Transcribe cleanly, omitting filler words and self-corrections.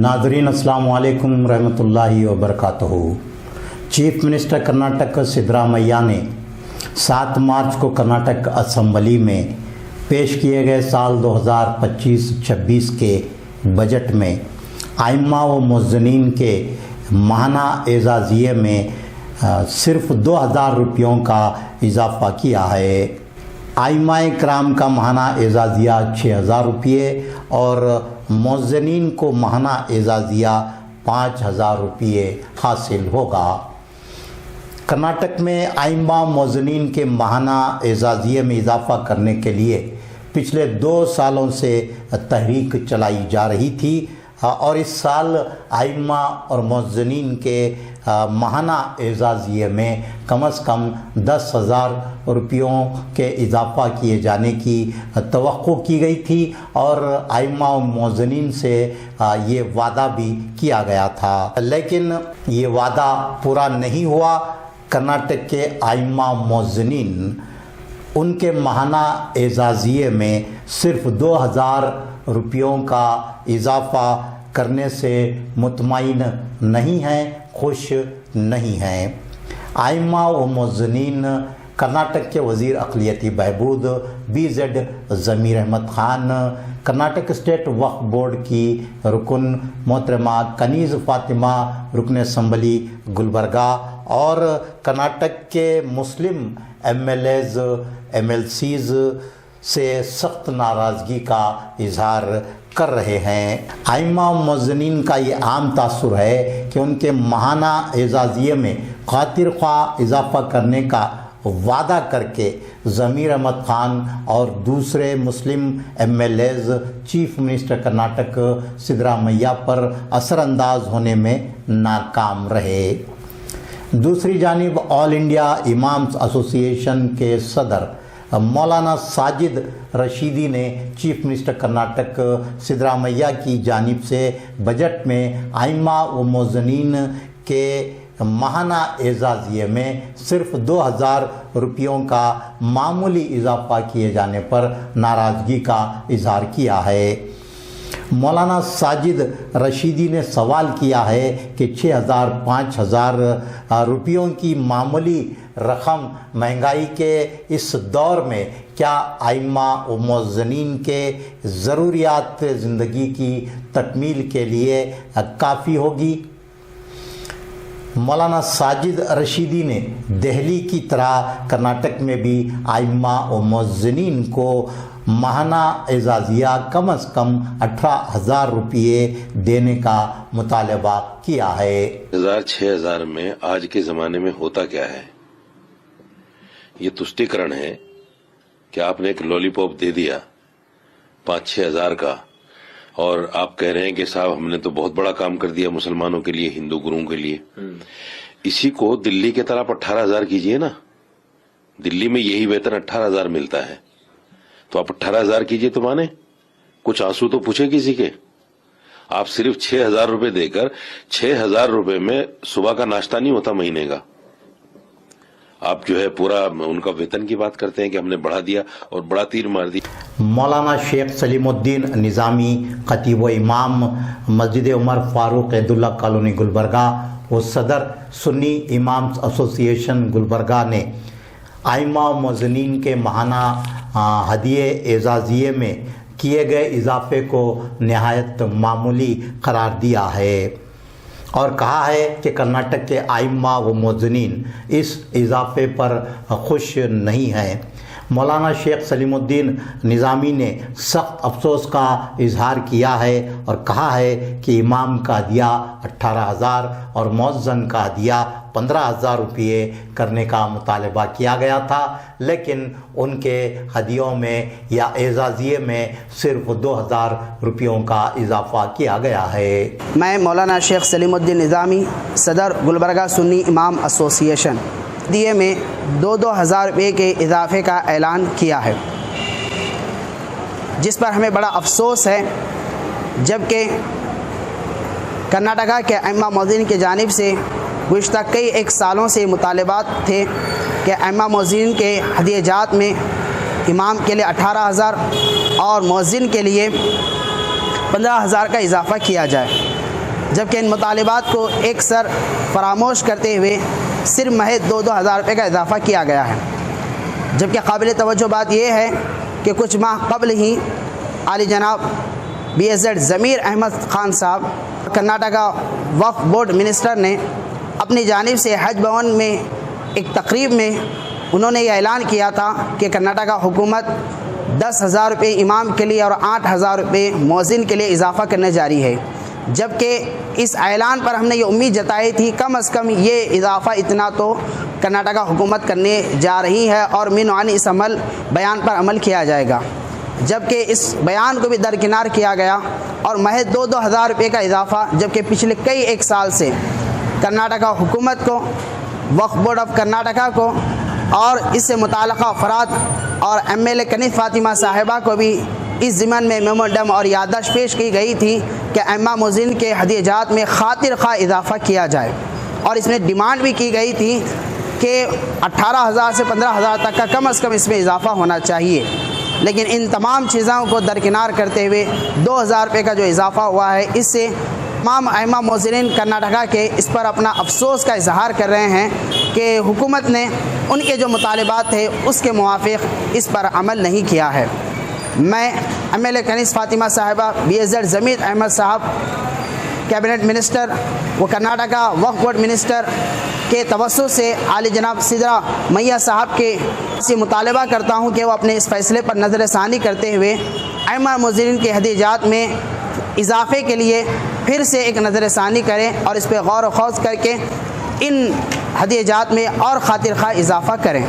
नाजरीन अस्सलाम वालेकुम रहमतुल्लाहि व बरकातहू। चीफ मिनिस्टर कर्नाटक सिद्धरामैया ने 7 मार्च को कर्नाटक असेंबली में पेश किए गए साल 2025-26 के बजट में आइम्मा व मुअज्जिनीन के माहाना एजाज़िये में सिर्फ 2000 रुपयों का इजाफ़ा किया है। आइम्मा इकराम का माहाना एजाज़िया 6000 रुपये और मुअज्जिनीन को माहाना एजाज़िया 5000 रुपये हासिल होगा। कर्नाटक में आइम्मा मुअज्जिनीन के माहाना एजाज़िये में इजाफ़ा करने के लिए पिछले 2 सालों से तहरीक चलाई जा रही थी और इस साल आइम्मा और मुअज्जिनीन के माहाना एजाज़िये में कम से कम 10,000 रुपयों के इजाफ़ा किए जाने की तवक्को की गई थी और आइम्मा और मुअज्जिनीन से ये वादा भी किया गया था, लेकिन ये वादा पूरा नहीं हुआ। कर्नाटक के आइम्मा मुअज्जिनीन उनके माहाना एजाज़िये में सिर्फ 2000 रुपयों का इजाफ़ा करने से मुतमईन नहीं हैं, खुश नहीं हैं। आइम्मा व मुअज्जिनीन कर्नाटक के वज़ीर अक़लियती बहबूद BZ ज़मीर अहमद ख़ान, कर्नाटक स्टेट वक्फ बोर्ड की रुकन मोहतरमा कनीज़ फ़ातिमा रुकन असम्बली गुलबर्गा और कर्नाटक के मुस्लिम MLAs MLCs से सख्त नाराज़गी का इजहार कर रहे हैं। आइम्मा मुअज्जिनीन का ये आम तासुर है कि उनके माहाना एजाज़िये में खातिर ख्वाह इजाफ़ा करने का वादा करके ज़मीर अहमद ख़ान और दूसरे मुस्लिम MLAs chief minister Karnataka Siddaramaiah पर असरअंदाज होने में नाकाम रहे। दूसरी जानिब ऑल इंडिया इमाम्स एसोसिएशन के सदर मौलाना साजिद रशीदी ने चीफ मिनिस्टर कर्नाटक सिद्धरामैया की जानिब से बजट में आइम्मा व मुअज्जिनीन के माहाना एजाज़िये में सिर्फ 2000 रुपयों का मामूली इजाफ़ा किए जाने पर नाराज़गी का इजहार किया है। मौलाना साजिद रशीदी ने सवाल किया है कि 6000-5000 रुपयों की मामूली रकम महंगाई के इस दौर में क्या आइम्मा व मुअज्जिनीन के ज़रूरियात ज़िंदगी की तकमील के लिए काफ़ी होगी? मौलाना साजिद रशीदी ने दिल्ली की तरह कर्नाटक में भी आइम्मा व मुअज्जिनीन को माहाना एजाज़िया कम से कम 18,000 रुपये देने का मुतालबा किया है। 6,000 में आज के ज़माने में होता क्या है? ये तुष्टीकरण है कि आपने एक लॉलीपॉप दे दिया 5-6 हज़ार का और आप कह रहे हैं कि साहब हमने तो बहुत बड़ा काम कर दिया मुसलमानों के लिए, हिंदू गुरुओं के लिए। इसी को दिल्ली के तरफ 18,000 कीजिए ना। दिल्ली में यही वेतन 18,000 मिलता है, तो आप 18,000 कीजिए तो माने, कुछ आंसू तो पूछे किसी के। आप सिर्फ 6,000 रुपए देकर 6,000 रुपए में सुबह का नाश्ता नहीं होता महीने का। आप जो है पूरा उनका वेतन की बात करते हैं कि हमने बढ़ा दिया और बड़ा तीर मार दिया। मौलाना शेख सलीमुद्दीन निज़ामी खतीब व इमाम मस्जिद उमर फारूक ऐदुल्ला कॉलोनी गुलबर्गा व सदर सुन्नी इमाम्स एसोसिएशन गुलबर्गा ने आइम्मा मुअज्जिनीन के माहाना हदिये एजाज़िये में किए गए इजाफ़े को नहायत मामूली करार दिया है और कहा है कि कर्नाटक के आइम्मा व मुअज्जिनीन इस इजाफ़े पर खुश नहीं हैं। मौलाना शेख सलीमुद्दीन निज़ामी ने सख्त अफसोस का इजहार किया है और कहा है कि इमाम का हदिया 18,000 और मुअज्जिन का हदिया 15,000 रुपये करने का मुतालबा किया गया था, लेकिन उनके हदियों में या एजाज़िये में सिर्फ 2000 रुपयों का इजाफ़ा किया गया है। मैं मौलाना शेख सलीमुद्दीन निज़ामी सदर गुलबर्गा सुन्नी इमाम एसोसिएशन दिए में 2,000 रुपये के इजाफ़े का ऐलान किया है, जिस पर हमें बड़ा अफसोस है, जबकि कर्नाटका के आइम्मा मुअज्जिनीन की जानिब से गुज़िश्ता कई एक सालों से मुतालबात थे कि आइम्मा मुअज्जिनीन के हदियाजात में इमाम के लिए 18,000 और मुअज्जिन के लिए 15,000 का इजाफ़ा किया जाए। جبکہ ان مطالبات کو ایک سر فراموش کرتے ہوئے صرف محض 2,000 روپے کا اضافہ کیا گیا ہے۔ جبکہ قابل توجہ بات یہ ہے کہ کچھ ماہ قبل ہی عالی جناب BSZ ضمیر احمد خان صاحب کرناٹکا وقف بورڈ منسٹر نے اپنی جانب سے حج بھون میں ایک تقریب میں انہوں نے یہ اعلان کیا تھا کہ کرناٹکا حکومت 10,000 روپے امام کے لیے اور 8,000 روپے مؤذن کے لیے اضافہ کرنے جا رہی ہے، جبکہ اس اعلان پر ہم نے یہ امید جتائی تھی کم از کم یہ اضافہ اتنا تو کرناٹکا حکومت کرنے جا رہی ہے اور من عن اس بیان پر عمل کیا جائے گا، جبکہ اس بیان کو بھی درکنار کیا گیا اور محض 2,000 روپے کا اضافہ، جبکہ پچھلے کئی ایک سال سے کرناٹکا حکومت کو، وقف بورڈ آف کرناٹکا کو اور اس سے متعلقہ افراد اور MLA کنیز فاطمہ صاحبہ کو بھی اس ضمن میں میمورنڈم اور یادداشت پیش کی گئی تھی کہ ائمہ مؤذن کے ہدیہ جات میں خاطر خواہ اضافہ کیا جائے، اور اس میں ڈیمانڈ بھی کی گئی تھی کہ 18,000 سے 15,000 تک کا کم از کم اس میں اضافہ ہونا چاہیے، لیکن ان تمام چیزوں کو درکنار کرتے ہوئے 2,000 روپے کا جو اضافہ ہوا ہے، اس سے تمام ائمہ مؤذنین کرناٹکا کے اس پر اپنا افسوس کا اظہار کر رہے ہیں کہ حکومت نے ان کے جو مطالبات تھے اس کے موافق اس پر عمل نہیں کیا ہے۔ میں MLA کنیز فاطمہ صاحبہ، BSZ ضمیر احمد صاحب کیبنٹ منسٹر و کرناٹکا وقف بورڈ منسٹر کے توسط سے عالی جناب سدرا میاں صاحب کے سے مطالبہ کرتا ہوں کہ وہ اپنے اس فیصلے پر نظر ثانی کرتے ہوئے ائمہ مؤذنین کے ہدیہ جات میں اضافے کے لیے پھر سے ایک نظر ثانی کریں اور اس پہ غور و خوض کر کے ان ہدیہ جات میں اور خاطر خواہ اضافہ کریں۔